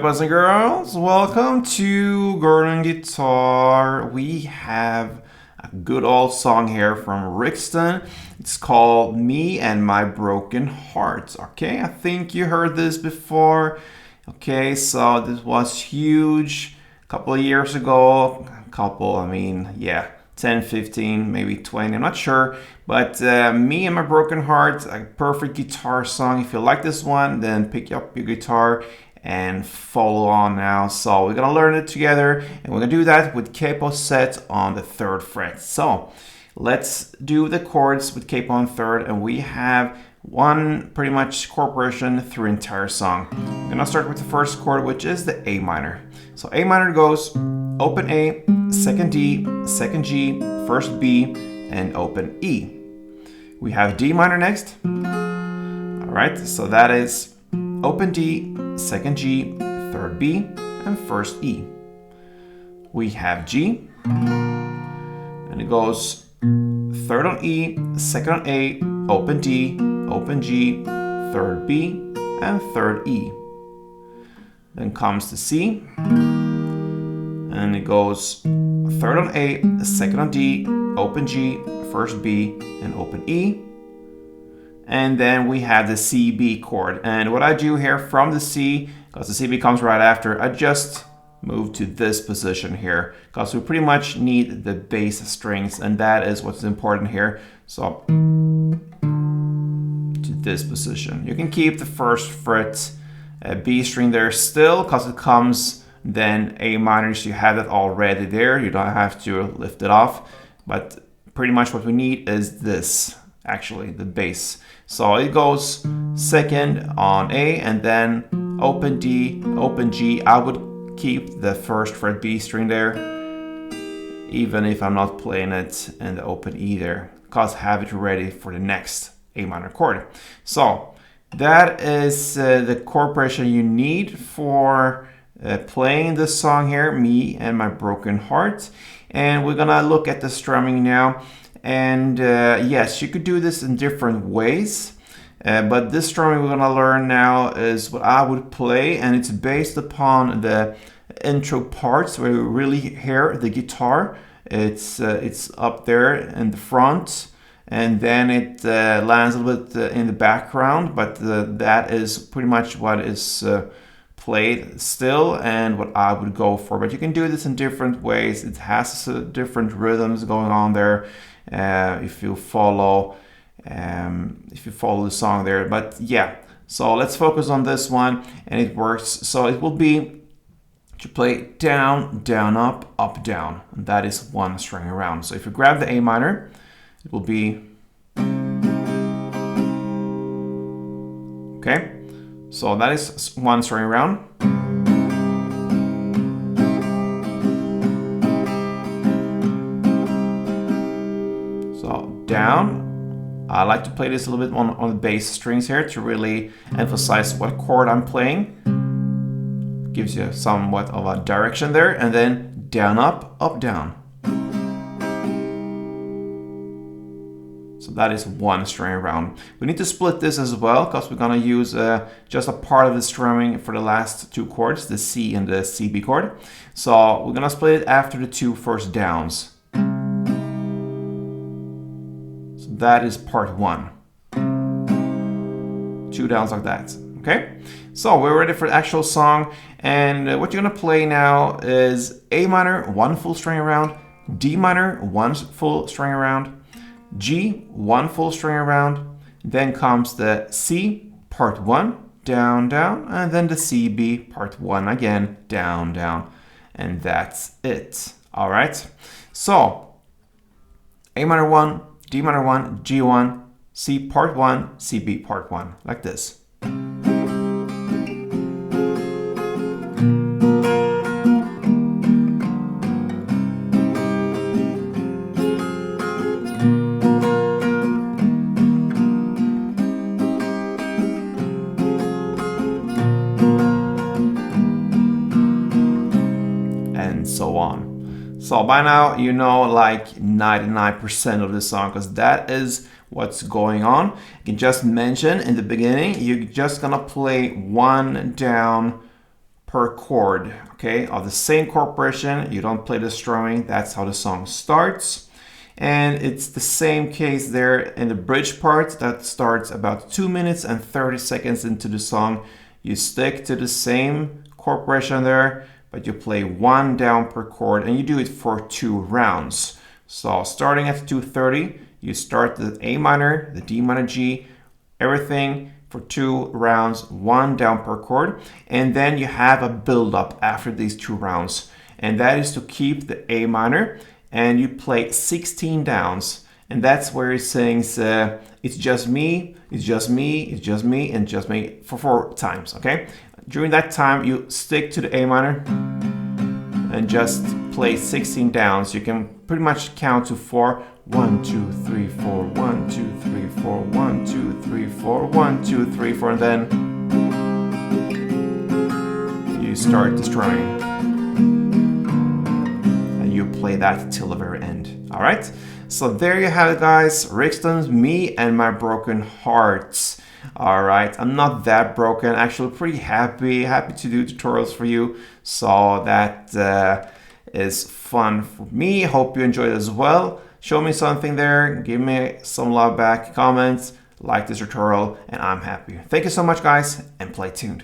boys and girls, welcome to Gordon Guitar. We have a good old song here from Rixton. It's called Me and My Broken Heart. Okay, I think you heard this before. Okay, so this was huge a couple of years ago. 10, 15, maybe 20, I'm not sure. But Me and My Broken Heart, a perfect guitar song. If you like this one, then pick up your guitar and follow on now. So we're gonna learn it together, and we're gonna do that with capo set on the 3rd fret. So let's do the chords with capo on 3rd, and we have one pretty much chord progression through entire song. We're gonna start with the first chord, which is the A minor. So A minor goes open A, 2nd D, 2nd G, 1st B, and open E. We have D minor next. All right, so that is open D, 2nd G, 3rd B, and 1st E. We have G, and it goes 3rd on E, 2nd on A, open D, open G, 3rd B, and 3rd E. Then comes the C, and it goes 3rd on A, 2nd on D, open G, 1st B, and open E. And then we have the CB chord. And what I do here from the C, because the CB comes right after, I just move to this position here, because we pretty much need the bass strings, and that is what's important here. So to this position. You can keep the 1st fret B string there still, because it comes then A minor, so you have it already there. You don't have to lift it off, but pretty much what we need is this, actually, the bass. So it goes 2nd on A, and then open D, open G. I would keep the 1st fret B string there, even if I'm not playing it in the open E there, because have it ready for the next A minor chord. So that is the chord progression you need for playing this song here, Me and My Broken Heart. And we're gonna look at the strumming now. And yes, you could do this in different ways, but this strumming we're gonna learn now is what I would play, and it's based upon the intro parts where you really hear the guitar. It's up there in the front, and then it lands a little bit in the background, but that is pretty much what is played still and what I would go for. But you can do this in different ways. It has different rhythms going on there. If you follow the song there. But yeah, so let's focus on this one, and it works. So it will be to play down, down, up, down, and that is one string around. So if you grab the A minor, it will be okay. So that is one string around. Down. I like to play this a little bit on the bass strings here to really emphasize what chord I'm playing. Gives you somewhat of a direction there. And then down, up, down. So that is one string around. We need to split this as well, because we're gonna use just a part of the strumming for the last 2 chords, the C and the CB chord. So we're gonna split it after the 2 first downs. That is part 1. 2 downs like that. Okay? So we're ready for the actual song. And what you're going to play now is A minor, 1 full string around, D minor, 1 full string around, G, 1 full string around. Then comes the C, part 1, down, down. And then the CB, part 1 again, down, down. And that's it. All right? So A minor 1, D minor 1, G1, C part 1, CB part 1, like this. And so on. So by now you know like 99% of the song, because that is what's going on. I can just mention in the beginning, you're just gonna play 1 down per chord, okay, of the same chord progression. You don't play the strumming. That's how the song starts. And it's the same case there in the bridge part that starts about 2 minutes and 30 seconds into the song. You stick to the same chord progression there, but you play 1 down per chord, and you do it for 2 rounds. So starting at 2:30, you start the A minor, the D minor G, everything for 2 rounds, 1 down per chord, and then you have a build up after these 2 rounds, and that is to keep the A minor, and you play 16 downs, and that's where it sings it's just me, it's just me, it's just me, and just me for 4 times, okay? During that time, you stick to the A minor and just play 16 downs. You can pretty much count to 4. 1, 2, 3, 4, 1, 2, 3, 4, 1, 2, 3, 4, 1, 2, 3, 4, and then you start the strumming. And you play that till the very end. All right? So there you have it, guys. Rixton's Me and My Broken Hearts. All right, I'm not that broken. Actually, pretty happy to do tutorials for you. So that is fun for me. Hope you enjoyed it as well. Show me something there. Give me some love back. Comments. Like this tutorial, and I'm happy. Thank you so much, guys, and play tuned.